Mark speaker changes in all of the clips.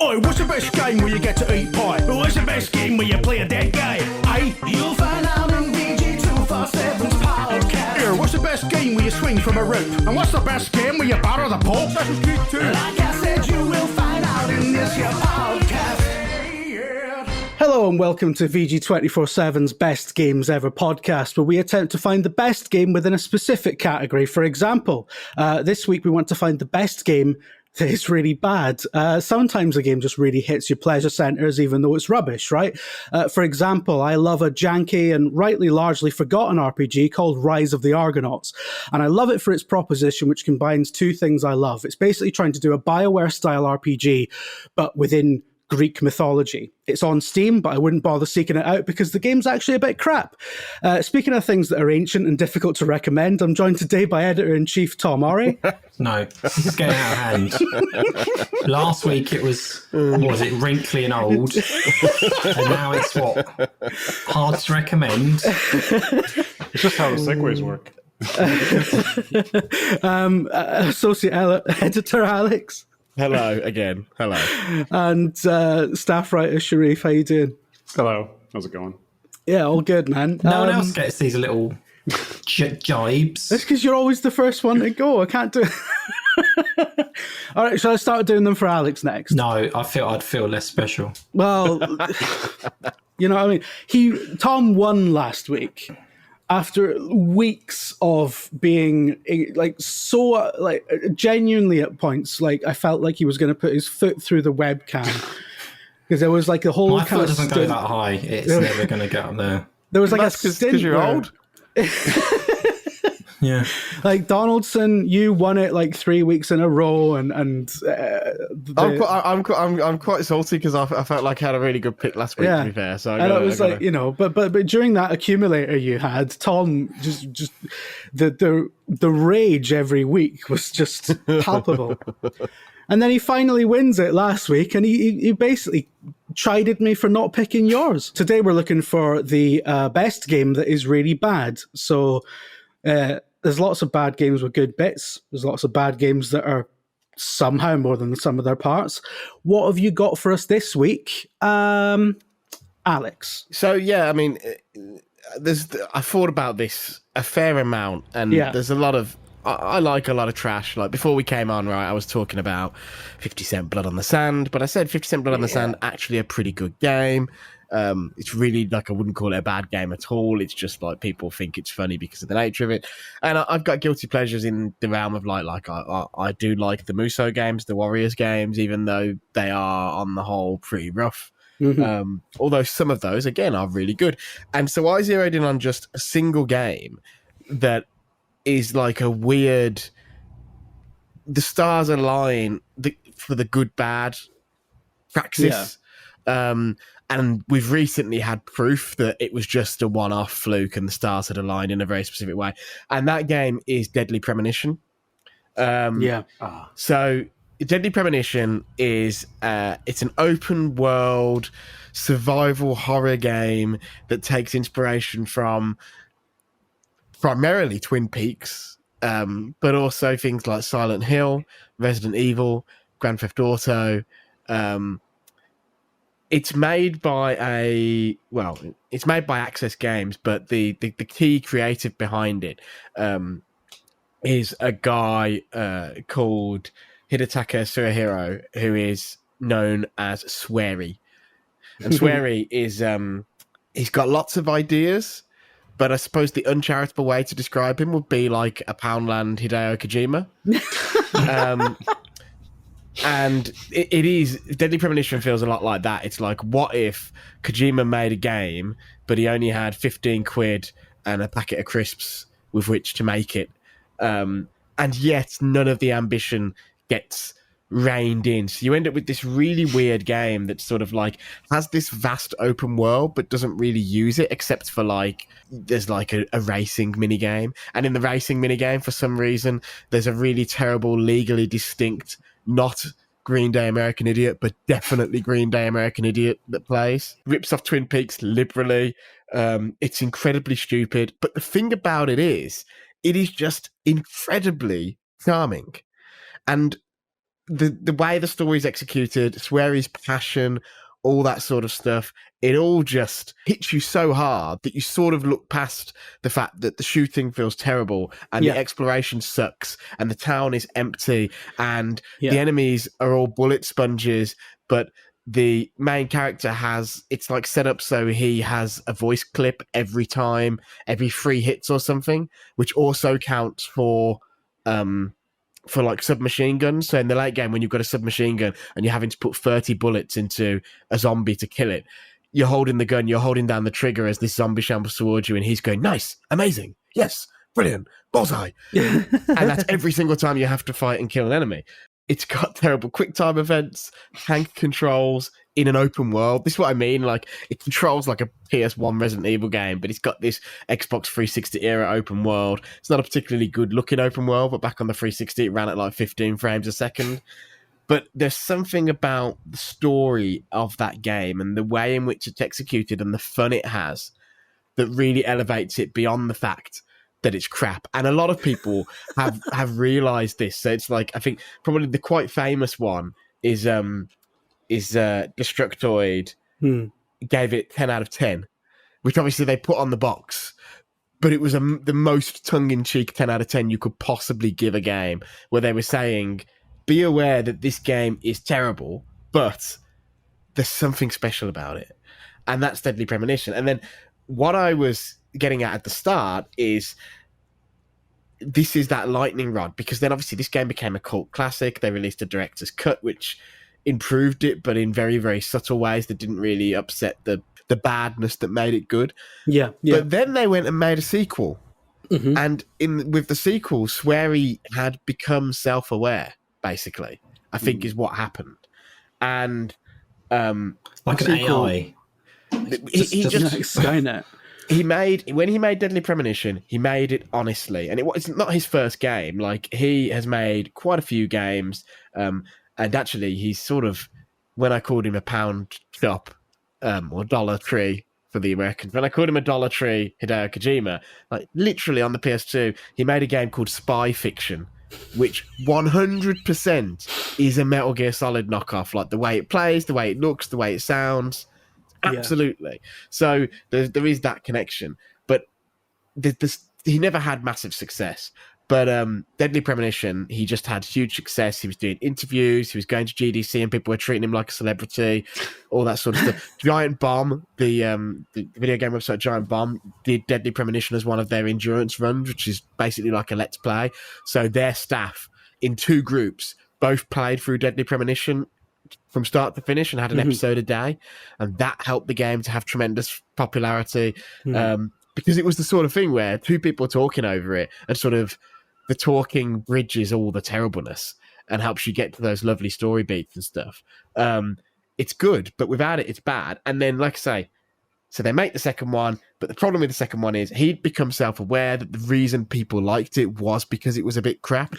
Speaker 1: Oi, what's the best game where you get to eat pie? What's the best game where you play a dead guy? Aye, you'll find out in VG247's podcast. Here, what's the best game where you swing from a rope? And what's the best game where you batter the Pope? That's Street 2. Like I said, you will find out in this here podcast. Hello and welcome to VG247's Best Games Ever podcast, where we attempt to find the best game within a specific category. For example, this week we want to find the best game that is really bad. Sometimes a game just really hits your pleasure centers, even though it's rubbish, right? For example, I love a janky and rightly largely forgotten RPG called Rise of the Argonauts. And I love it for its proposition, which combines two things I love. It's basically trying to do a BioWare-style RPG, but within Greek mythology. It's on Steam, but I wouldn't bother seeking it out because the game's actually a bit crap. Speaking of things that are ancient and difficult to recommend, I'm joined today by Editor-in-Chief Tom Ori.
Speaker 2: No, this is getting out of hand. Last week it was, what was it, wrinkly and old. And now it's what? Hard to recommend.
Speaker 3: It's just how the segues work.
Speaker 1: Associate Editor Alex.
Speaker 4: Hello again. Hello.
Speaker 1: And staff writer Sharif, how you doing?
Speaker 3: Hello. How's it going?
Speaker 1: Yeah, all good, man.
Speaker 2: No one else gets these little jibes.
Speaker 1: That's because you're always the first one to go. I can't do it. All right, shall I start doing them for Alex next?
Speaker 2: No, I'd feel less special.
Speaker 1: Well, you know what I mean? Tom won last week. After weeks of being genuinely at points, I felt like he was going to put his foot through the webcam because there was like a whole.
Speaker 2: My foot doesn't go that high; it's never going to get up there.
Speaker 1: There was like a stint
Speaker 4: because you're old.
Speaker 2: Yeah,
Speaker 1: like Donaldson, you won it like 3 weeks in a row, and
Speaker 4: I'm quite salty because I felt like I had a really good pick last week.
Speaker 1: Yeah.
Speaker 4: To be fair, so
Speaker 1: but during that accumulator you had, Tom just the rage every week was just palpable. And then he finally wins it last week, and he basically chided me for not picking yours. Today we're looking for the best game that is really bad. So there's lots of bad games with good bits. There's lots of bad games that are somehow more than the sum of their parts. What have you got for us this week, Alex?
Speaker 4: So yeah, I mean, I thought about this a fair amount, and there's a lot of. I like a lot of trash. Like before we came on, right, I was talking about 50 Cent Blood on the Sand, but I said 50 Cent Blood on the Sand, actually a pretty good game. It's really like, I wouldn't call it a bad game at all. It's just like people think it's funny because of the nature of it. And I've got guilty pleasures in the realm of I do like the Muso games, the Warriors games, even though they are on the whole pretty rough. Mm-hmm. Although some of those, again, are really good. And so I zeroed in on just a single game that is like a weird, the stars align for the good bad praxis. And we've recently had proof that it was just a one-off fluke and the stars had aligned in a very specific way. And that game is Deadly Premonition. So Deadly Premonition is it's an open world survival horror game that takes inspiration from primarily Twin Peaks, but also things like Silent Hill, Resident Evil, Grand Theft Auto. It's made by Access Games, but the key creative behind it is a guy called Hidetaka Suehiro, who is known as Swery. And Swery is he's got lots of ideas, but I suppose the uncharitable way to describe him would be like a Poundland Hideo Kojima. And it is, Deadly Premonition feels a lot like that. It's like, what if Kojima made a game, but he only had 15 quid and a packet of crisps with which to make it? And yet none of the ambition gets reined in. So you end up with this really weird game that sort of like has this vast open world, but doesn't really use it except for like, there's like a racing minigame. And in the racing minigame, for some reason, there's a really terrible, legally distinct, not Green Day American Idiot, but definitely Green Day American Idiot that plays. Rips off Twin Peaks liberally. It's incredibly stupid. But the thing about it is just incredibly charming. And the way the story's executed, Sweary's passion, all that sort of stuff, it all just hits you so hard that you sort of look past the fact that the shooting feels terrible and the exploration sucks and the town is empty and the enemies are all bullet sponges, but the main character it's like set up so he has a voice clip every 3 hits or something, which also counts for like submachine guns. So in the late game, when you've got a submachine gun and you're having to put 30 bullets into a zombie to kill it, you're holding the gun, you're holding down the trigger as this zombie shambles towards you, and he's going, nice, amazing, yes, brilliant, bullseye. And that's every single time you have to fight and kill an enemy. It's got terrible quick time events, tank controls in an open world. This is what I mean. Like, it controls like a PS1 Resident Evil game, but it's got this Xbox 360 era open world. It's not a particularly good looking open world, but back on the 360, it ran at like 15 frames a second. But there's something about the story of that game and the way in which it's executed and the fun it has that really elevates it beyond the fact that it's crap. And a lot of people have realized this. So it's like, I think probably the quite famous one is Destructoid gave it 10 out of 10, which obviously they put on the box, but it was the most tongue-in-cheek 10 out of 10 you could possibly give a game, where they were saying, be aware that this game is terrible, but there's something special about it. And that's Deadly Premonition. And then what I was getting at the start is this is that lightning rod, because then obviously this game became a cult classic. They released a director's cut, which improved it, but in very, very subtle ways that didn't really upset the badness that made it good. Yeah. But then they went and made a sequel. Mm-hmm. And with the sequel, Swery had become self-aware, basically, I think is what happened. And
Speaker 2: like an AI.
Speaker 4: He just
Speaker 5: Skynet.
Speaker 4: When he made Deadly Premonition, he made it honestly, and it's not his first game. Like, he has made quite a few games, and actually, he's sort of, when I called him a pound shop or Dollar Tree for the Americans, when I called him a Dollar Tree Hideo Kojima, like literally on the PS2, he made a game called Spy Fiction, which 100% is a Metal Gear Solid knockoff. Like, the way it plays, the way it looks, the way it sounds. Absolutely. Yeah. So there is that connection, but he never had massive success. But Deadly Premonition, he just had huge success. He was doing interviews, he was going to GDC, and people were treating him like a celebrity, all that sort of stuff. Giant Bomb, the video game website Giant Bomb, did Deadly Premonition as one of their endurance runs, which is basically like a Let's Play. So their staff, in 2 groups, both played through Deadly Premonition from start to finish and had an episode a day, and that helped the game to have tremendous popularity, because it was the sort of thing where 2 people talking over it, and sort of the talking bridges all the terribleness and helps you get to those lovely story beats and stuff. It's good, but without it, it's bad. And then, like I say, so they make the second one, but the problem with the second one is he'd become self-aware that the reason people liked it was because it was a bit crap.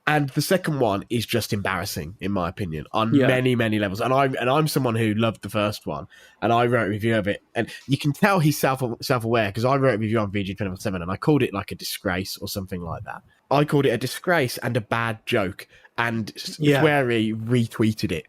Speaker 4: And the second one is just embarrassing, in my opinion, on many, many levels. And I'm someone who loved the first one, and I wrote a review of it. And you can tell he's self-aware, because I wrote a review on VG247, and I called it like a disgrace or something like that. I called it a disgrace and a bad joke, and Swery retweeted it.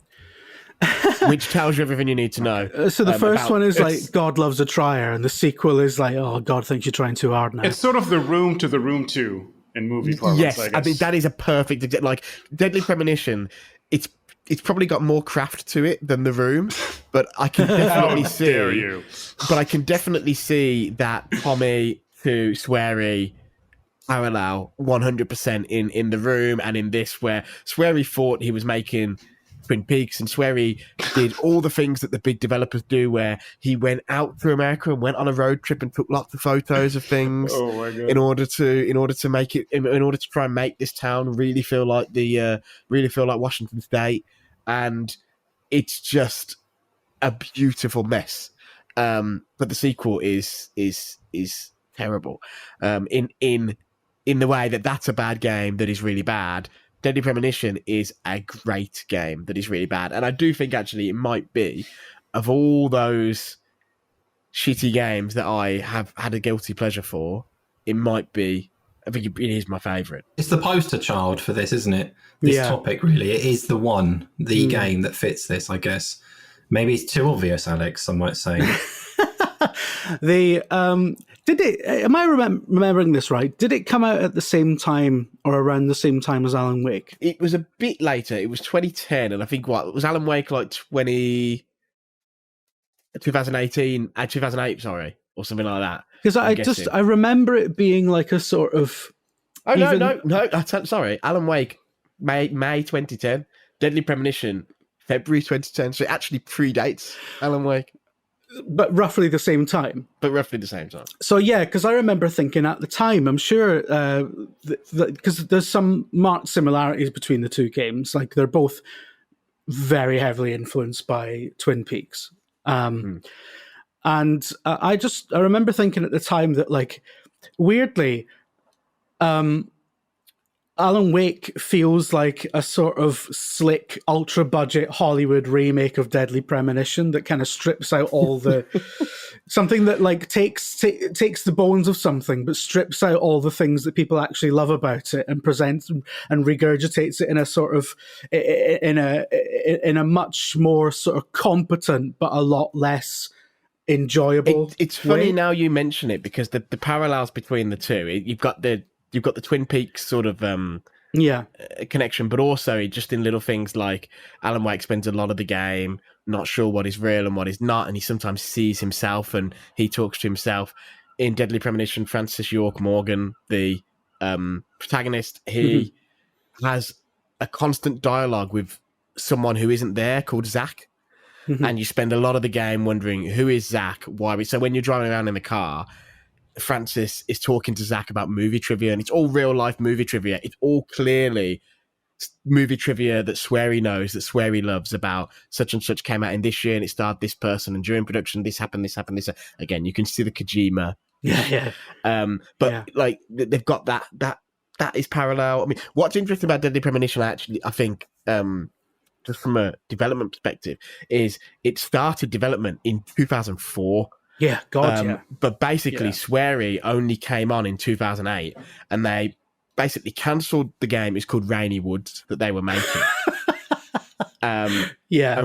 Speaker 4: Which tells you everything you need to know.
Speaker 5: So the first one is like, God loves a trier, and the sequel is like, oh, God thinks you're trying too hard now.
Speaker 3: It's sort of the Room to the Room 2 in movie parlance,
Speaker 4: yes,
Speaker 3: I guess.
Speaker 4: I mean, that is a perfect, like, Deadly Premonition, it's probably got more craft to it than The Room, but I can definitely see...
Speaker 3: dare you.
Speaker 4: But I can definitely see that Tommy to Swery parallel 100% in The Room, and in this, where Swery thought he was making Twin Peaks, and Swery did all the things that the big developers do, where he went out to America and went on a road trip and took lots of photos of things in order to make it, in order to try and make this town really feel like Washington State. And it's just a beautiful mess. But the sequel is terrible. In the way that that's a bad game that is really bad. Deadly Premonition is a great game that is really bad. And I do think, actually, it might be, of all those shitty games that I have had a guilty pleasure for, it might be I think it is my favourite.
Speaker 2: It's the poster child for this, isn't it? This topic, really. It is the game that fits this, I guess. Maybe it's too obvious, Alex, some might say.
Speaker 5: Am I remembering this right? Did it come out at the same time or around the same time as Alan Wake?
Speaker 4: It was a bit later. It was 2010, and I think was Alan Wake like 2018, 2008, sorry, or something like that.
Speaker 5: Because I remember it being like a sort of.
Speaker 4: Oh no! Sorry, Alan Wake, May 2010, Deadly Premonition, February 2010. So it actually predates Alan Wake.
Speaker 5: But roughly the same time.
Speaker 4: So
Speaker 5: yeah, because I remember thinking at the time, I'm sure, because there's some marked similarities between the two games. Like they're both very heavily influenced by Twin Peaks. And I remember thinking at the time that, like, weirdly, Alan Wake feels like a sort of slick, ultra-budget Hollywood remake of Deadly Premonition that kind of strips out all the... something that, like, takes the bones of something, but strips out all the things that people actually love about it and presents and regurgitates it in a sort of... in a much more sort of competent, but a lot less enjoyable
Speaker 4: It's funny
Speaker 5: way.
Speaker 4: now you mention it, because the parallels between the two, you've got the Twin Peaks sort of connection, but also just in little things like Alan Wake spends a lot of the game not sure what is real and what is not, and he sometimes sees himself and he talks to himself. In Deadly Premonition, Francis York Morgan, the protagonist, he has a constant dialogue with someone who isn't there called Zach. And you spend a lot of the game wondering, who is Zach? Why? So when you're driving around in the car, Francis is talking to Zach about movie trivia, and it's all real life movie trivia. It's all clearly movie trivia that Swery knows, that Swery loves, about such and such came out in this year and it starred this person, and during production this happened. Again, you can see the Kojima. Like they've got that is parallel. I mean, what's interesting about Deadly Premonition, actually, I think, just from a development perspective, is it started development in 2004.
Speaker 5: Yeah, God,
Speaker 4: But basically, Swery only came on in 2008, and they basically cancelled the game. It's called Rainy Woods that they were making. And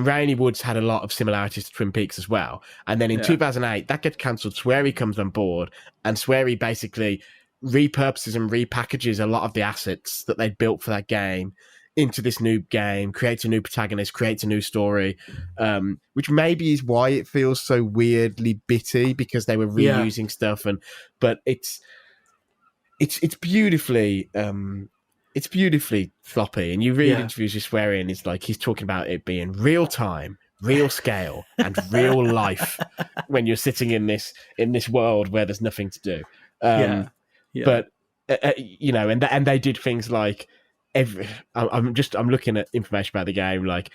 Speaker 4: Rainy Woods had a lot of similarities to Twin Peaks as well. And then in 2008, that gets cancelled. Swery comes on board, and Swery basically repurposes and repackages a lot of the assets that they'd built for that game into this new game, creates a new protagonist, creates a new story, which maybe is why it feels so weirdly bitty, because they were reusing stuff. But it's beautifully floppy. And you read interviews with Swery, and it's like he's talking about it being real time, real scale, and real life when you're sitting in this world where there's nothing to do. But you know, and they did things like I'm looking at information about the game, like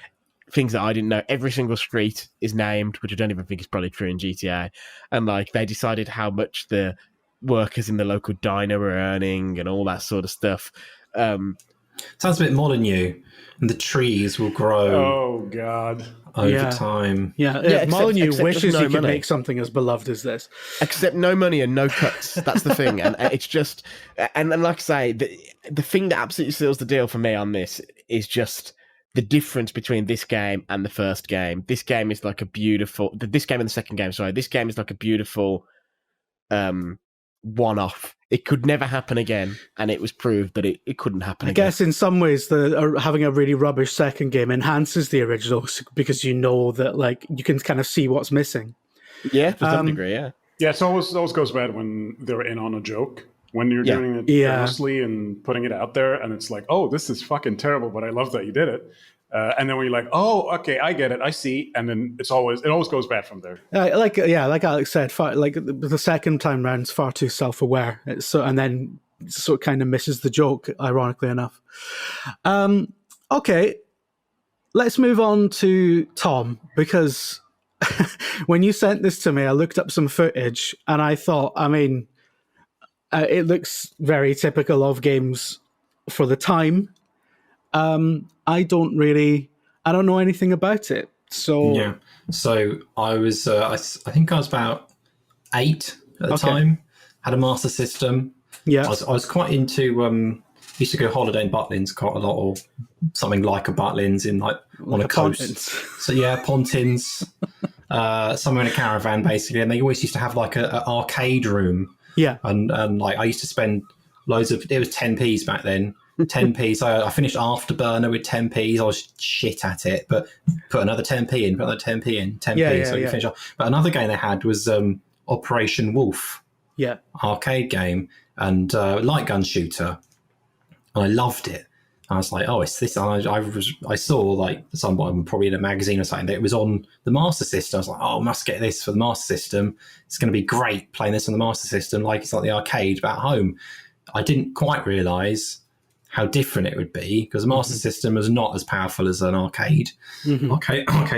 Speaker 4: things that I didn't know. Every single street is named, which I don't even think is probably true in GTA. And like they decided how much the workers in the local diner were earning and all that sort of stuff.
Speaker 2: Sounds a bit Molyneux, and the trees will grow.
Speaker 3: Oh God!
Speaker 2: Over time.
Speaker 5: Molyneux wishes he could
Speaker 4: money.
Speaker 5: make something as beloved as this.
Speaker 4: Except no money and no cuts. That's the thing. And it's just, and like I say, the thing that absolutely seals the deal for me on this is just the difference between this game and the first game. This game is like a beautiful, this game and the second game, sorry, this game is like a beautiful one-off. It could never happen again, and it was proved that it couldn't happen again.
Speaker 5: I guess in some ways, having a really rubbish second game enhances the original, because you know that, like, you can kind of see what's missing.
Speaker 4: Yeah, to some degree, yeah.
Speaker 3: Yeah, it always goes bad when they're in on a joke. When you're doing it earnestly and putting it out there, and it's like, oh, this is fucking terrible, but I love that you did it. And then when you're like, oh, okay, I get it, I see, and then it always goes bad from there.
Speaker 5: Like Alex said, like the second time round's far too self-aware, and then sort of kind of misses the joke, ironically enough. Okay, let's move on to Tom, because when you sent this to me, I looked up some footage, and I thought, I mean, it looks very typical of games for the time. I don't know anything about it. So
Speaker 2: So I was, I think I was about 8 at the time. Had a Master System.
Speaker 5: Yeah.
Speaker 2: I was quite into. Used to go holiday in Butlins quite a lot, or something like a Butlins in on a coast.
Speaker 5: Pontins.
Speaker 2: So yeah, Pontins. Somewhere in a caravan basically, and they always used to have like an arcade room.
Speaker 5: Yeah.
Speaker 2: And like I used to spend loads of. It was 10p's back then. 10p. So I finished Afterburner with 10p's. I was shit at it, but put another 10p in, put another 10p in, 10p. So you finish off. But another game they had was Operation Wolf.
Speaker 5: Yeah.
Speaker 2: Arcade game and light gun shooter. And I loved it. I was like, oh, it's this. And I saw like someone probably in a magazine or something that it was on the Master System. I was like, oh, I must get this for the Master System. It's going to be great playing this on the Master System. Like it's like the arcade but at home. I didn't quite realise how different it would be because the Master System was not as powerful as an arcade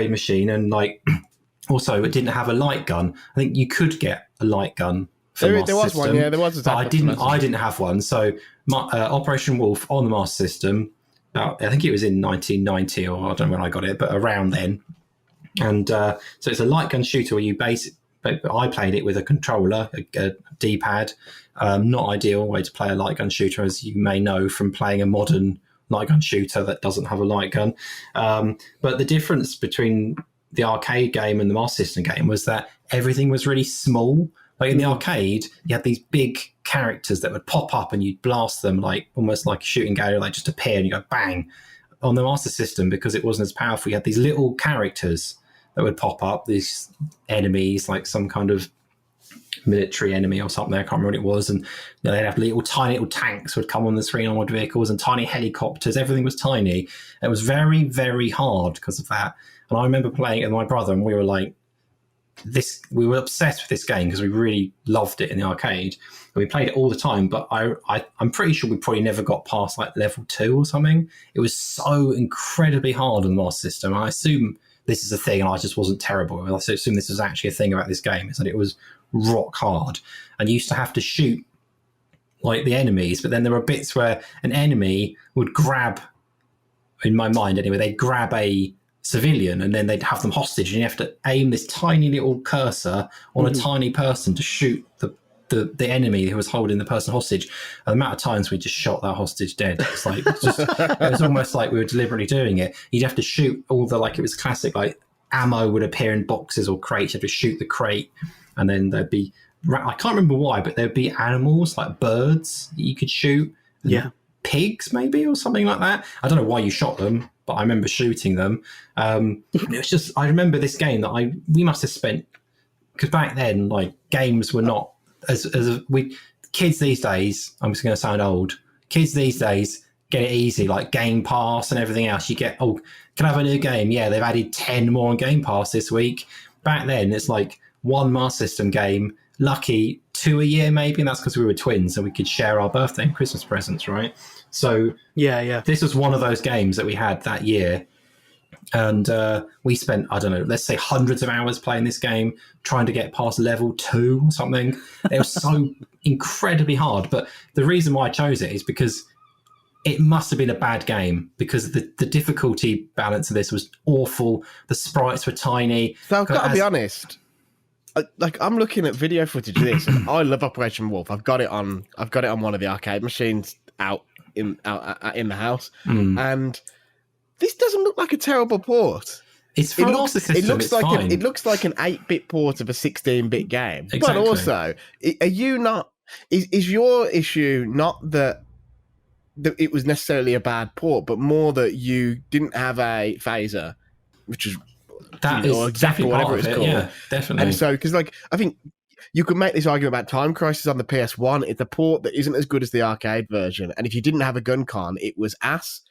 Speaker 2: machine. And like also it didn't have a light gun. I think you could get a light gun.
Speaker 4: There was one, yeah. There was a
Speaker 2: but I didn't have one. So Operation Wolf on the Master System, I think it was in 1990 or I don't know when I got it, but around then. And so it's a light gun shooter where I played it with a controller, a D-pad. Not ideal way to play a light gun shooter, as you may know from playing a modern light gun shooter that doesn't have a light gun. But the difference between the arcade game and the Master System game was that everything was really small. Like in the arcade, you had these big characters that would pop up and you'd blast them like almost like a shooting gallery, like just appear and you go bang. On the Master System, because it wasn't as powerful, you had these little characters that would pop up, these enemies, like some kind of military enemy or something. I can't remember what it was. And they'd have tiny little tanks would come on the screen, armored vehicles, and tiny helicopters. Everything was tiny. It was very, very hard because of that. And I remember playing it with my brother, and we were like, we were obsessed with this game because we really loved it in the arcade. And we played it all the time, but I'm pretty sure we probably never got past like level 2 or something. It was so incredibly hard on the Master System. I assume this is a thing, and I just wasn't terrible. I assume this was actually a thing about this game, is that it was rock hard. And you used to have to shoot like the enemies, but then there were bits where an enemy would grab, in my mind anyway, they'd grab a civilian and then they'd have them hostage, and you have to aim this tiny little cursor on a tiny person to shoot the enemy who was holding the person hostage. And the amount of times we just shot that hostage dead, it's like it was almost like we were deliberately doing it. You'd have to shoot all the, like, it was classic, like ammo would appear in boxes or crates. You have to shoot the crate, and then there'd be, I can't remember why, but there'd be animals like birds that you could shoot.
Speaker 5: Yeah.
Speaker 2: Pigs maybe, or something like that. I don't know why you shot them, but I remember shooting them. It was just, I remember this game that we must have spent, because back then, like, games were not kids these days, I'm just going to sound old, kids these days get it easy, like Game Pass and everything else. You get, can I have a new game? Yeah, they've added 10 more on Game Pass this week. Back then, it's like one Master System game, lucky 2 a year maybe, and that's because we were twins and we could share our birthday and Christmas presents, right? So yeah, this was one of those games that we had that year. And we spent, I don't know, let's say hundreds of hours playing this game, trying to get past level 2 or something. It was so incredibly hard. But the reason why I chose it is because it must have been a bad game, because the difficulty balance of this was awful. The sprites were tiny.
Speaker 4: So I've got to be honest. Like, I'm looking at video footage of this, and I love Operation Wolf. I've got it on one of the arcade machines out in the house, and this doesn't look like a terrible port.
Speaker 2: It's for Master System.
Speaker 4: It looks like an 8-bit port of a 16-bit game. Exactly. But also, are you not? Is your issue not that it was necessarily a bad port, but more that you didn't have a phaser, which is
Speaker 2: exactly whatever it's called. Yeah, definitely.
Speaker 4: And so, because I think you could make this argument about Time Crisis on the PS1. It's a port that isn't as good as the arcade version, and if you didn't have a gun con, it was ass.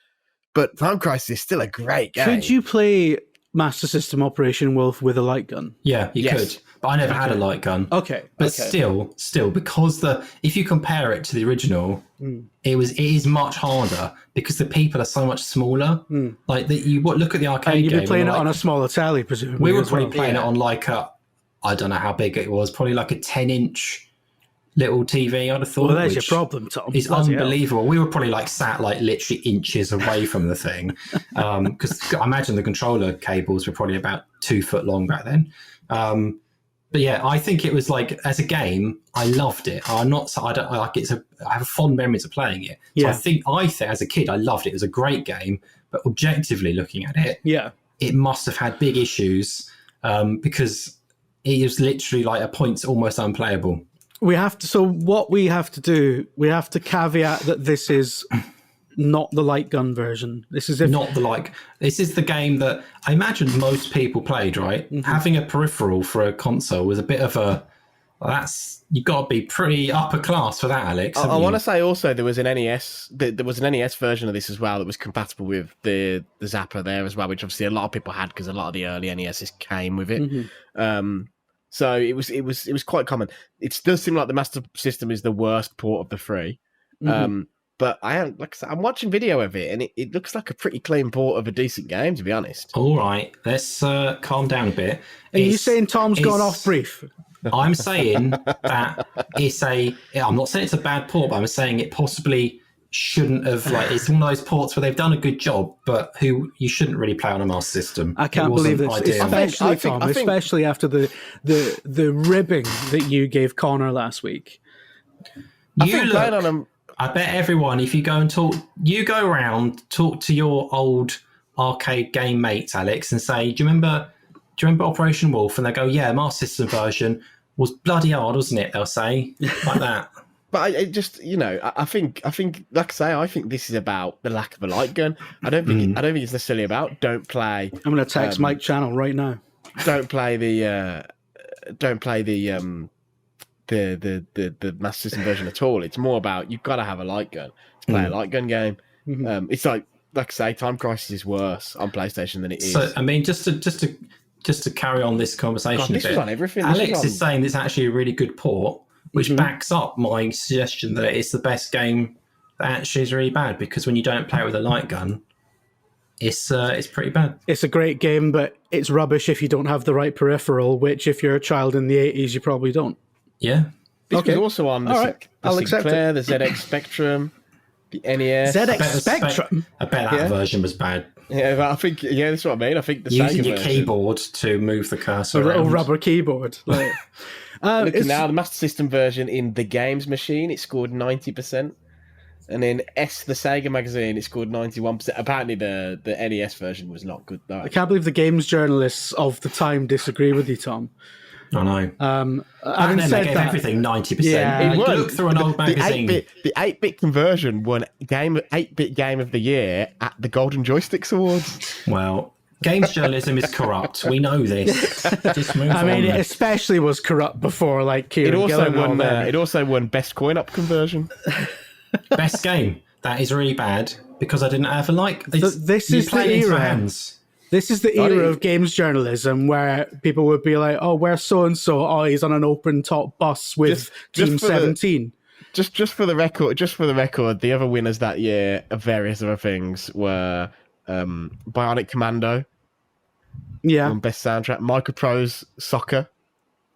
Speaker 4: But Time Crisis is still a great game.
Speaker 5: Could you play Master System Operation Wolf with a light gun?
Speaker 2: Yeah, you could. But I never had a light gun.
Speaker 5: Okay.
Speaker 2: But still, because if you compare it to the original, it is much harder because the people are so much smaller. Like you look at the arcade game.
Speaker 5: And you'd be playing it on a smaller tally, presumably.
Speaker 2: We were probably playing it on like I don't know how big it was, probably like a 10-inch little TV, I'd have thought.
Speaker 5: Well, there's your problem, Tom.
Speaker 2: It's unbelievable. Hell. We were probably like sat like literally inches away from the thing, because I imagine the controller cables were probably about 2 foot long back then. But yeah, I think it was like, as a game, I loved it. I have fond memories of playing it. So I think as a kid, I loved it. It was a great game, but objectively looking at it, it must have had big issues because it was literally like at points almost unplayable.
Speaker 5: So what we have to do, we have to caveat that this is not the light gun version. This is the game that I imagine most people played, right? Mm-hmm. Having a peripheral for a console was a bit of you've got to be pretty upper class for that, Alex.
Speaker 4: I want to say also there was an NES. There was an NES version of this as well that was compatible with the Zapper there as well, which obviously a lot of people had because a lot of the early NESs came with it. Mm-hmm. So it was quite common. It does seem like the Master System is the worst port of the three. Mm-hmm. But I'm watching video of it, and it looks like a pretty clean port of a decent game, to be honest.
Speaker 2: All right, let's calm down a bit.
Speaker 5: Are you saying Tom's gone off brief?
Speaker 2: I'm saying that I'm not saying it's a bad port, but I'm saying it possibly shouldn't have. Like, it's one of those ports where they've done a good job, but you shouldn't really play on a Master System.
Speaker 5: I can't believe this, especially after the ribbing that you gave Connor last week.
Speaker 2: I bet everyone, if you go and talk to your old arcade game mates, Alex, and say, do you remember Operation Wolf? And they go, yeah, Master System version was bloody hard, wasn't it? They'll say like that.
Speaker 4: But I just, I think, like I say, I think this is about the lack of a light gun. I don't think it's necessarily about don't play.
Speaker 5: I'm going to text Mike Channel right now.
Speaker 4: Don't play the Master System version at all. It's more about you've got to have a light gun to play a light gun game. Mm-hmm. It's like I say, Time Crisis is worse on PlayStation than it is.
Speaker 2: So I mean, just to carry on this conversation
Speaker 4: this
Speaker 2: a bit,
Speaker 4: was on everything.
Speaker 2: Alex is saying it's actually a really good port, which backs up my suggestion that it's the best game that actually is really bad, because when you don't play it with a light gun, it's pretty bad.
Speaker 5: It's a great game, but it's rubbish if you don't have the right peripheral, which if you're a child in the 80s, you probably don't.
Speaker 2: Yeah.
Speaker 4: This was also on the Sinclair, the ZX Spectrum, the NES.
Speaker 5: ZX Spectrum?
Speaker 2: I bet that version was bad.
Speaker 4: Yeah, but I think, that's what I mean. I think the
Speaker 2: using
Speaker 4: Sega
Speaker 2: your
Speaker 4: version,
Speaker 2: keyboard to move the cursor
Speaker 5: around. A little
Speaker 2: around.
Speaker 5: rubber keyboard. Like,
Speaker 4: looking now, the Master System version in the Games Machine, it scored 90%. And in the Sega magazine, it scored 91%. Apparently, the NES version was not good, though.
Speaker 5: I can't believe the games journalists of the time disagree with you, Tom.
Speaker 2: I know.
Speaker 5: Having
Speaker 2: then
Speaker 5: said
Speaker 2: they gave
Speaker 5: that,
Speaker 2: everything 90%.
Speaker 5: Yeah,
Speaker 2: look through an old magazine.
Speaker 4: The 8-bit conversion won 8-bit Game of the Year at the Golden Joysticks Awards.
Speaker 2: Well, games journalism is corrupt. We know this. Just move on.
Speaker 5: it especially was corrupt before, like Kieran Gillen.
Speaker 4: It also won Best Coin-Op conversion.
Speaker 2: Best game. That is really bad because I didn't have a like.
Speaker 5: This is the era. This is the era of games journalism where people would be like, "Oh, where's so and so? Oh, he's on an open top bus with Team 17."
Speaker 4: Just for the record, the other winners that year of various other things were Bionic Commando.
Speaker 5: Yeah.
Speaker 4: On best soundtrack, Microprose Soccer.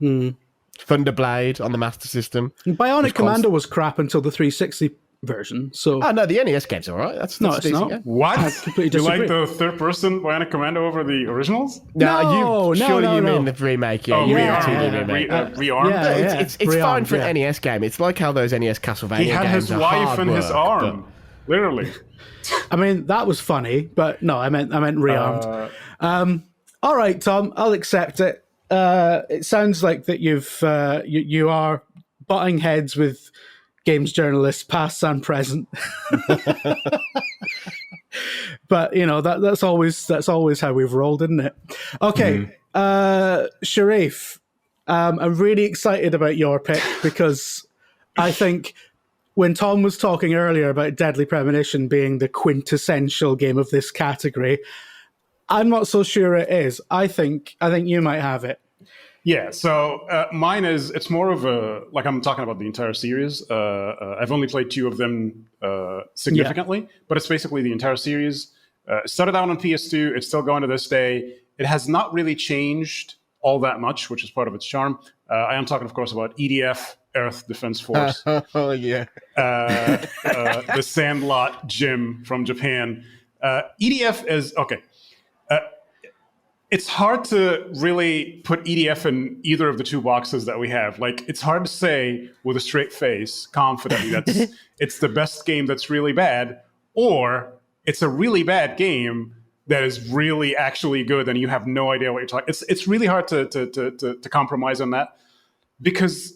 Speaker 4: Thunderblade on the Master System.
Speaker 5: Bionic Commando was crap until the 360 version. So
Speaker 4: no, the NES game's all right. That's
Speaker 5: it's not.
Speaker 4: Game.
Speaker 3: What?
Speaker 5: I completely disagree.
Speaker 3: You like the third-person Bionic Commando over the originals?
Speaker 4: No, you mean the remake? Yeah,
Speaker 3: Rearmed.
Speaker 4: It's fine for an NES game. It's like how those NES Castlevania games.
Speaker 3: He had his wife in his arm, literally.
Speaker 5: I mean, that was funny, but no, I meant rearmed. All right, Tom, I'll accept it. It sounds like that you are butting heads with games journalists, past and present. But that's always how we've rolled, isn't it? Okay, Sharif, I'm really excited about your pick because I think when Tom was talking earlier about Deadly Premonition being the quintessential game of this category, I'm not so sure it is. I think you might have it.
Speaker 3: Yeah, so mine it's more of like I'm talking about the entire series. I've only played 2 of them significantly, but it's basically the entire series. Started out on PS2, it's still going to this day. It has not really changed all that much, which is part of its charm. I am talking, of course, about EDF, Earth Defense Force.
Speaker 4: Oh, yeah.
Speaker 3: The Sandlot Gym from Japan. EDF is, okay. it's hard to really put EDF in either of the two boxes that we have. Like, it's hard to say with a straight face, confidently, that it's the best game that's really bad, or it's a really bad game that is really actually good and you have no idea what you're talking. It's really hard to compromise on that, because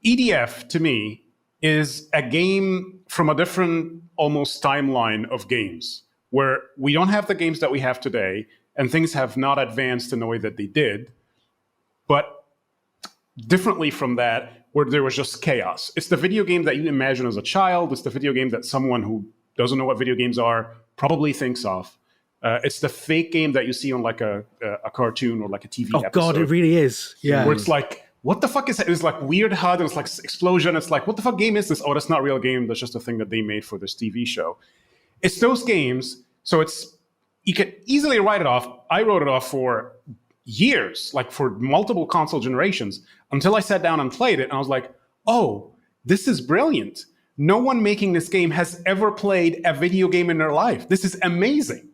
Speaker 3: EDF to me is a game from a different almost timeline of games, where we don't have the games that we have today and things have not advanced in the way that they did, but differently from that, where there was just chaos. It's the video game that you imagine as a child. It's the video game that someone who doesn't know what video games are probably thinks of. It's the fake game that you see on like a cartoon or like a TV episode.
Speaker 5: Oh God, it really is. Yeah.
Speaker 3: Where it's like, what the fuck is that? It's like weird HUD, and it's like explosion. It's like, what the fuck game is this? Oh, that's not a real game. That's just a thing that they made for this TV show. It's those games. So you could easily write it off. I wrote it off for years, like for multiple console generations, until I sat down and played it. And I was like, oh, this is brilliant. No one making this game has ever played a video game in their life. This is amazing.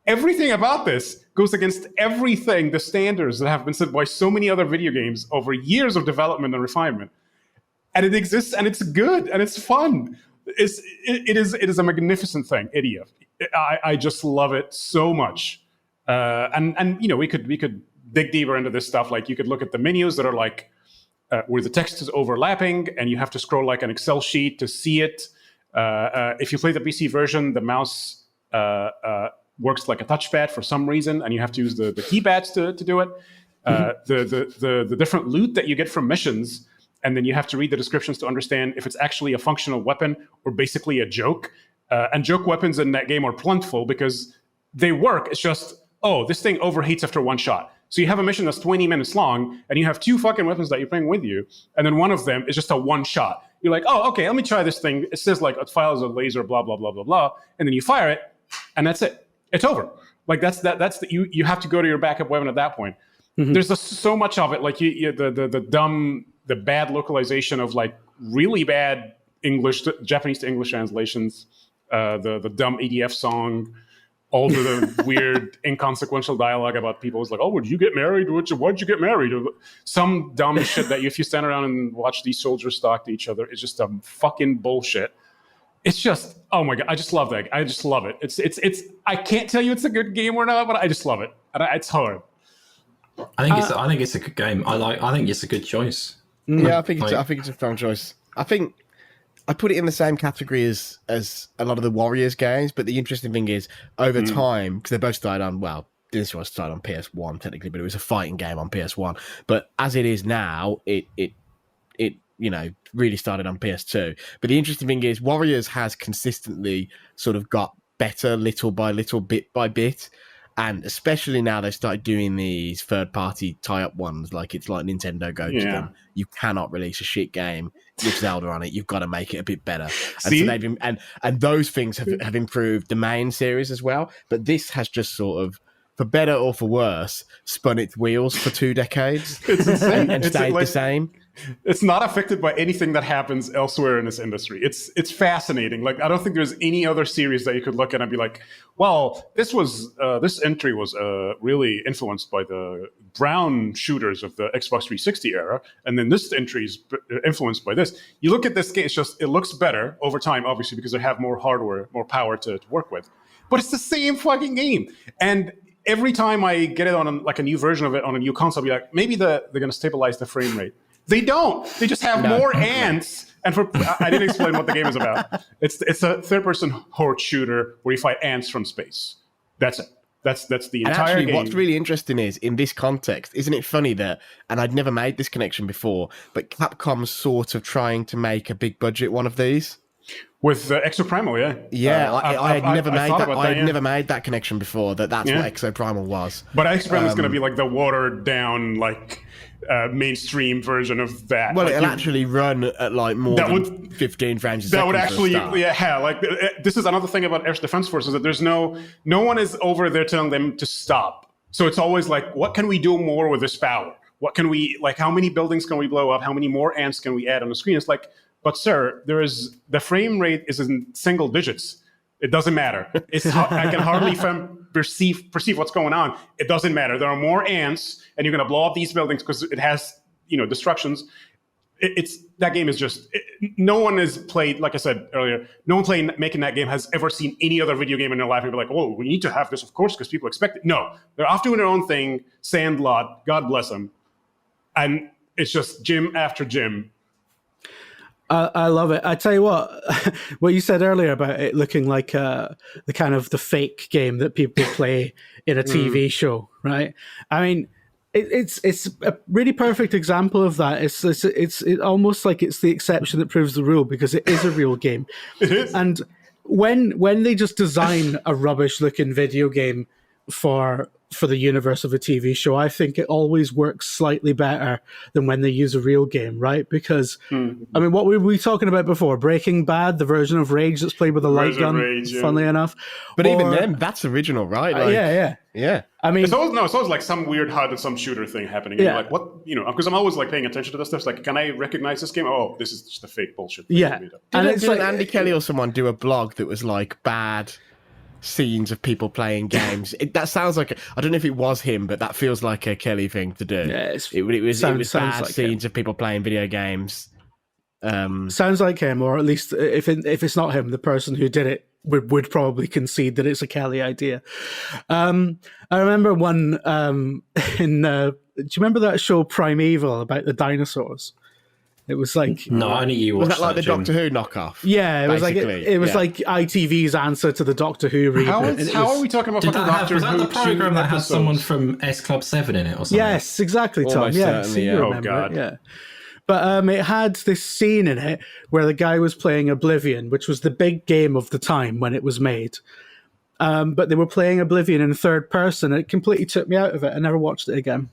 Speaker 3: Everything about this goes against everything, the standards that have been set by so many other video games over years of development and refinement. And it exists, and it's good, and it's fun. It is a magnificent thing, EDF. I just love it so much. And you know, we could dig deeper into this stuff. Like, you could look at the menus that are like where the text is overlapping, and you have to scroll like an Excel sheet to see it. If you play the PC version, the mouse works like a touchpad for some reason, and you have to use the keypads to do it. The different loot that you get from missions, and then you have to read the descriptions to understand if it's actually a functional weapon or basically a joke. And joke weapons in that game are plentiful because they work. It's just, oh, this thing overheats after one shot. So you have a mission that's 20 minutes long, and you have two fucking weapons that you're bringing with you, and then one of them is just a one shot. You're like, oh, okay, let me try this thing. It says like it fires a laser, blah, blah, blah, blah, blah. And then you fire it, and that's it. It's over. Like, you have to go to your backup weapon at that point. Mm-hmm. There's so much of it. Like the bad localization of like really bad Japanese to English translations, the dumb EDF song, all the weird inconsequential dialogue about people. It's like, oh, would you get married? Why'd you get married? Some dumb shit that if you stand around and watch these soldiers talk to each other, it's just a fucking bullshit. It's just, oh my God, I just love that. I just love it. It's. I can't tell you it's a good game or not, but I just love it. And it's hard.
Speaker 2: I think it's a good game. I think it's a good choice.
Speaker 4: Yeah, I think it's a strong choice. I think I put it in the same category as a lot of the Warriors games, but the interesting thing is, over time, because they both started on, well, this one started on PS1 technically, but it was a fighting game on PS1. But as it is now, it you know, really started on PS2. But the interesting thing is, Warriors has consistently sort of got better little by little, bit by bit. And especially now they started doing these third-party tie-up ones, like it's like Nintendo go to them. You cannot release a shit game with Zelda on it. You've got to make it a bit better. And so they've been, and those things have improved the main series as well. But this has just sort of, for better or for worse, spun its wheels for 2 decades.
Speaker 3: It's insane.
Speaker 4: And stayed the same.
Speaker 3: It's not affected by anything that happens elsewhere in this industry. It's fascinating. Like, I don't think there's any other series that you could look at and be like, well, this entry was really influenced by the brown shooters of the Xbox 360 era, and then this entry is influenced by this. You look at this game, it looks better over time, obviously, because they have more hardware, more power to work with. But it's the same fucking game. And every time I get it on like a new version of it on a new console, I'll be like, maybe they're going to stabilize the frame rate. They don't. They just have more ants. And I didn't explain what the game is about. It's a third-person horde shooter where you fight ants from space. That's it. That's the entire game.
Speaker 4: What's really interesting is, in this context, isn't it funny that, and I'd never made this connection before, but Capcom's sort of trying to make a big budget one of these?
Speaker 3: With Exoprimal, yeah.
Speaker 4: Yeah, I had never made that connection before, that's what Exoprimal was.
Speaker 3: But Exoprimal is going to be like the watered-down, like, mainstream version of that.
Speaker 4: Well, like, it'll actually run at like more than 15 frames a second.
Speaker 3: That would actually, like, this is another thing about Air Defense Force, is that there's no one is over there telling them to stop. So it's always like, what can we do more with this power? What can we, like, how many buildings can we blow up? How many more ants can we add on the screen? It's like, but sir, the frame rate is in single digits. It doesn't matter. I can hardly perceive what's going on. It doesn't matter. There are more ants, and you're going to blow up these buildings because it has, destructions. That game is just, no one has played, like I said earlier, no one making that game has ever seen any other video game in their life and be like, oh, we need to have this, of course, because people expect it. No, they're off doing their own thing. Sandlot, God bless them. And it's just gym after gym.
Speaker 5: I love it. I tell you what you said earlier about it looking like the kind of the fake game that people play in a TV show, right? I mean, it's a really perfect example of that. It's almost like it's the exception that proves the rule, because it is a real game.
Speaker 3: It is.
Speaker 5: And when they just design a rubbish looking video game for the universe of a TV show, I think it always works slightly better than when they use a real game, right? Because, I mean, what were we talking about before? Breaking Bad, the version of Rage that's played with a light gun, funnily enough.
Speaker 4: But even then, that's original, right? Like,
Speaker 5: yeah. I mean,
Speaker 3: it's always like some weird HUD and some shooter thing happening. And you're like, what? Because I'm always like paying attention to this stuff. It's like, can I recognize this game? Oh, this is just a fake bullshit.
Speaker 5: Yeah.
Speaker 4: Didn't Andy Kelly or someone do a blog that was like bad scenes of people playing games? That sounds like, I don't know if it was him, but that feels like a Kelly thing to do.
Speaker 5: Yeah,
Speaker 4: it was bad
Speaker 5: like
Speaker 4: scenes of people playing video games.
Speaker 5: Sounds like him, or at least if it's not him, the person who did it would probably concede that it's a Kelly idea. I remember one in do you remember that show Primeval about the dinosaurs? It was like,
Speaker 2: no, only you watched
Speaker 4: was that like the
Speaker 2: Jim.
Speaker 4: Doctor Who knockoff?
Speaker 5: Yeah, it was like it was like ITV's answer to the Doctor Who reboot.
Speaker 3: How are we talking about
Speaker 2: was that the program that had someone from S Club 7 in it or something?
Speaker 5: Yes, exactly, Tom.
Speaker 4: Almost
Speaker 5: Yeah,
Speaker 4: certainly,
Speaker 5: you
Speaker 4: yeah.
Speaker 5: remember
Speaker 3: Oh, God.
Speaker 5: it, yeah. But it had this scene in it where the guy was playing Oblivion, which was the big game of the time when it was made. But they were playing Oblivion in third person, and it completely took me out of it. I never watched it again.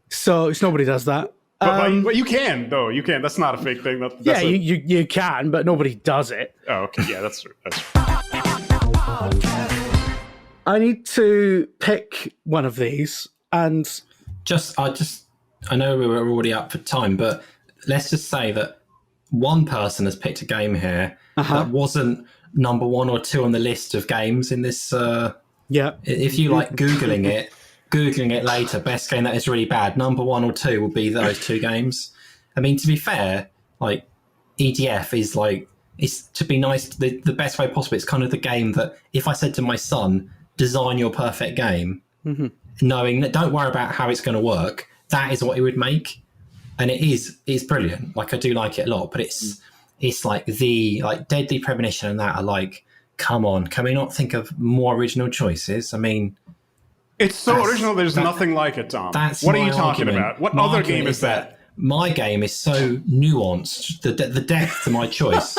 Speaker 5: So nobody does that.
Speaker 3: But you can, though. You can. That's not a fake thing. That's
Speaker 5: you can, but nobody does it.
Speaker 3: Oh, okay. Yeah, that's true.
Speaker 5: I need to pick one of these, and
Speaker 2: I know we're already up for time, but let's just say that one person has picked a game here that wasn't number 1 or 2 on the list of games in this. If you like Googling it later, best game that is really bad, number 1 or 2 will be those 2 games. I mean, to be fair, like EDF is like, it's to be nice, the best way possible. It's kind of the game that if I said to my son, design your perfect game, knowing that don't worry about how it's going to work, that is what it would make. And it's brilliant. Like, I do like it a lot, but it's like Deadly Premonition and that are like, come on, can we not think of more original choices? I mean,
Speaker 3: it's so original. There's nothing like it, Tom. What are you talking about? What other game is that?
Speaker 2: My game is so nuanced. The depth to my choice.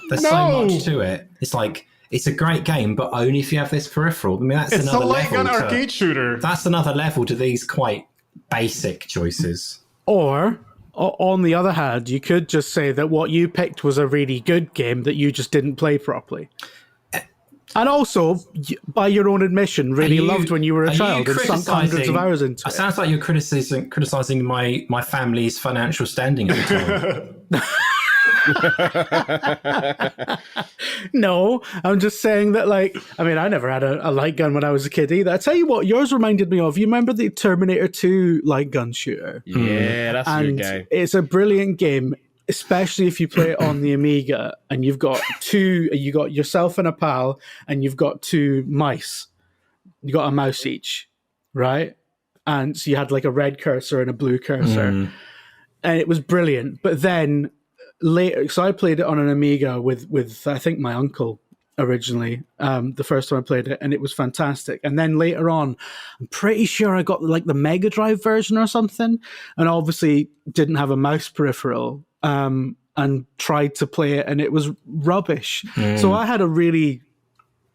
Speaker 2: There's so much to it. It's like, it's a great game, but only if you have this peripheral. I mean, it's another level.
Speaker 3: It's like an arcade shooter.
Speaker 2: That's another level to these quite basic choices.
Speaker 5: Or on the other hand, you could just say that what you picked was a really good game that you just didn't play properly. And also, by your own admission, really loved when you were a child and sunk hundreds of hours into it.
Speaker 2: It sounds like you're criticizing my family's financial standing at the time.
Speaker 5: No, I'm just saying that, like, I mean, I never had a light gun when I was a kid either. I tell you what, yours reminded me of, you remember the Terminator 2 light gun shooter?
Speaker 4: Yeah, that's a good game.
Speaker 5: It's a brilliant game, especially if you play it on the Amiga and you got yourself and a pal and you've got 2 mice. You got a mouse each, right? And so you had like a red cursor and a blue cursor. And it was brilliant. But then later, so I played it on an Amiga with I think my uncle originally, the first time I played it, and it was fantastic. And then later on, I'm pretty sure I got like the Mega Drive version or something, and obviously didn't have a mouse peripheral, and tried to play it, and it was rubbish. So I had a really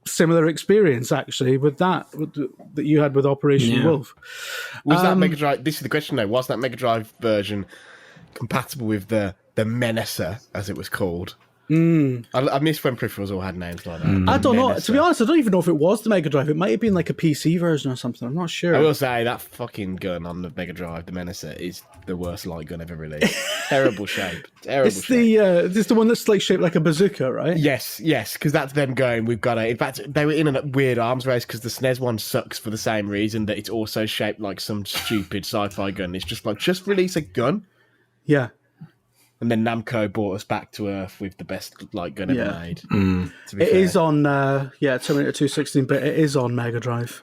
Speaker 5: similar experience actually with that you had with Operation Wolf.
Speaker 4: Was that Mega Drive? This is the question though. Was that Mega Drive version compatible with the Menacer, as it was called? I miss when peripherals all had names like that.
Speaker 5: I don't know. To be honest, I don't even know if it was the Mega Drive. It might have been like a PC version or something. I'm not sure.
Speaker 4: I will say that fucking gun on the Mega Drive, the Menacer, is the worst light gun ever released. Terrible shape.
Speaker 5: It's the one that's like shaped like a bazooka, right?
Speaker 4: Yes, because that's them going, we've got in fact, they were in a weird arms race because the SNES one sucks for the same reason that it's also shaped like some stupid sci-fi gun. It's just like, just release a gun.
Speaker 5: Yeah.
Speaker 4: And then Namco brought us back to Earth with the best light gun ever made.
Speaker 5: It is on, Terminator 216-bit. It is on Mega Drive.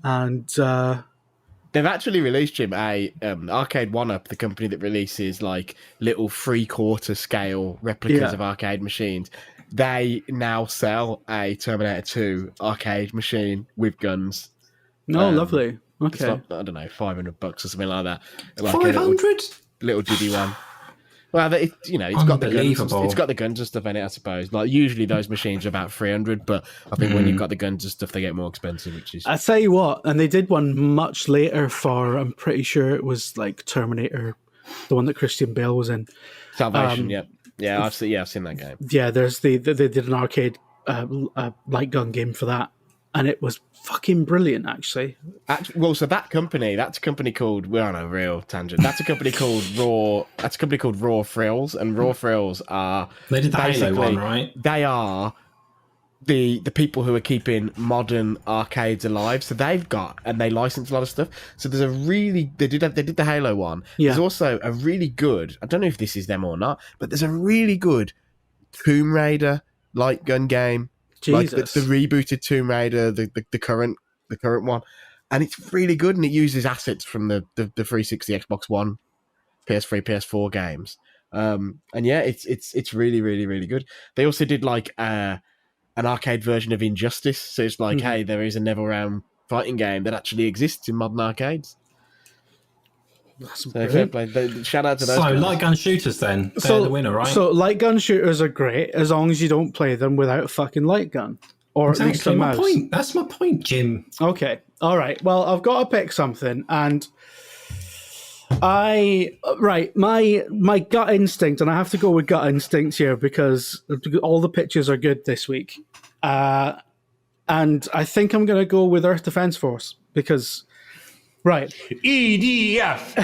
Speaker 5: And
Speaker 4: they've actually released, Jim, a Arcade 1-Up, the company that releases like little 3/4 scale replicas of arcade machines. They now sell a Terminator 2 arcade machine with guns.
Speaker 5: No, lovely. Okay.
Speaker 4: It's like, I don't know, $500 or something like that. Like
Speaker 2: 500?
Speaker 4: Little diddy one. Well, it's got the guns. It's got the guns and stuff in it, I suppose. Like usually those machines are about 300, but I think when you've got the guns and stuff, they get more expensive. Which is,
Speaker 5: I tell you what, and they did one much later for. I'm pretty sure it was like Terminator, the one that Christian Bale was in.
Speaker 4: Salvation. I've seen that game.
Speaker 5: Yeah, they did an arcade light gun game for that, and it was fucking brilliant, actually.
Speaker 4: Well, so that's a company called, we're on a real tangent. That's a company called Raw Frills, and Raw Frills are...
Speaker 2: They did the Halo one, right?
Speaker 4: They are the people who are keeping modern arcades alive. So they've got, and they license a lot of stuff. So there's they did the Halo one. Yeah. There's also a really good, I don't know if this is them or not, but there's a really good Tomb Raider light gun game.
Speaker 5: Jesus.
Speaker 4: Like the rebooted Tomb Raider, the current one, and it's really good, and it uses assets from the 360, Xbox One, PS3, PS4 games, and yeah, it's really, really, really good. They also did like an arcade version of Injustice, so it's like, hey, there is a NetherRealm fighting game that actually exists in modern arcades.
Speaker 5: So
Speaker 4: shout out to those.
Speaker 2: So light gun shooters then, they're the winner, right?
Speaker 5: So light gun shooters are great as long as you don't play them without a fucking light gun, or at least a mouse.
Speaker 2: Point. That's my point, Jim.
Speaker 5: Okay, all right. Well, I've got to pick something, and my gut instinct, and I have to go with gut instinct here because all the pictures are good this week, and I think I'm going to go with Earth Defense Force because. Right.
Speaker 3: EDF.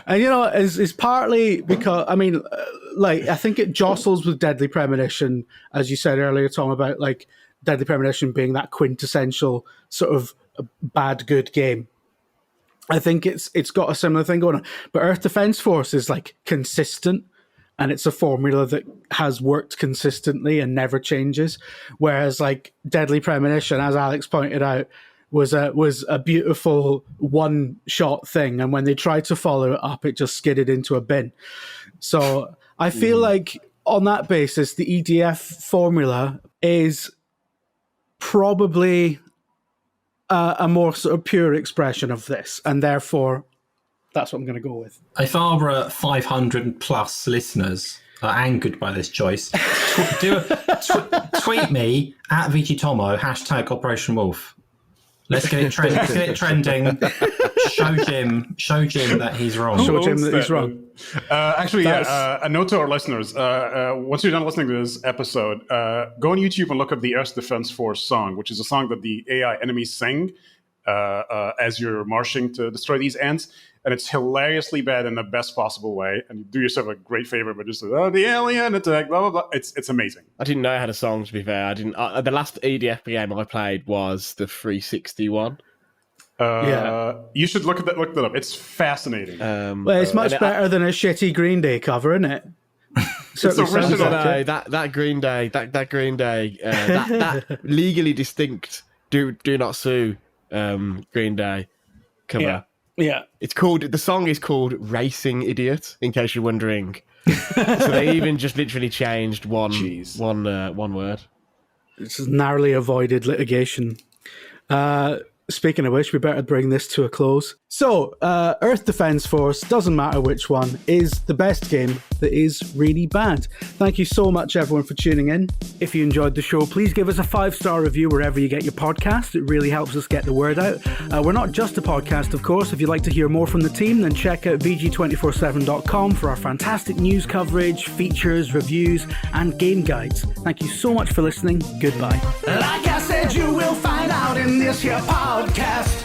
Speaker 5: And, it's partly because, I think it jostles with Deadly Premonition, as you said earlier, Tom, about, like, Deadly Premonition being that quintessential sort of bad, good game. I think it's got a similar thing going on. But Earth Defense Force is, like, consistent, and it's a formula that has worked consistently and never changes. Whereas, like, Deadly Premonition, as Alex pointed out, was a beautiful one-shot thing, and when they tried to follow it up, it just skidded into a bin. So I feel like on that basis, the EDF formula is probably a more sort of pure expression of this, and therefore that's what I'm going to go with.
Speaker 2: If our 500 plus listeners are angered by this choice, tweet me at VGTomo, # Operation Wolf. Let's get it trending. Let's get it trending. Show Jim that he's wrong.
Speaker 5: Show Jim that he's wrong.
Speaker 3: A note to our listeners: once you're done listening to this episode, go on YouTube and look up the Earth Defense Force song, which is a song that the AI enemies sing as you're marching to destroy these ants, and it's hilariously bad in the best possible way. And you do yourself a great favor by just the alien attack, blah blah blah. It's amazing.
Speaker 4: I didn't know how to song. To be fair, I didn't. The last EDF game I played was the 360 one.
Speaker 3: You should look that up. It's fascinating.
Speaker 5: Well, it's much better than a shitty Green Day cover, isn't it?
Speaker 3: It's original.
Speaker 4: That Green Day, that legally distinct. Do not sue. Green Day cover.
Speaker 5: Yeah.
Speaker 4: The song is called Racing Idiot, in case you're wondering. So they even just literally changed one word.
Speaker 5: It's narrowly avoided litigation. Speaking of which, we better bring this to a close. So, Earth Defense Force, doesn't matter which one, is the best game that is really bad. Thank you so much, everyone, for tuning in. If you enjoyed the show, please give us a 5-star review wherever you get your podcast. It really helps us get the word out. We're not just a podcast, of course. If you'd like to hear more from the team, then check out VG247.com for our fantastic news coverage, features, reviews, and game guides. Thank you so much for listening. Goodbye.
Speaker 1: Like I said, you will find out in this here podcast.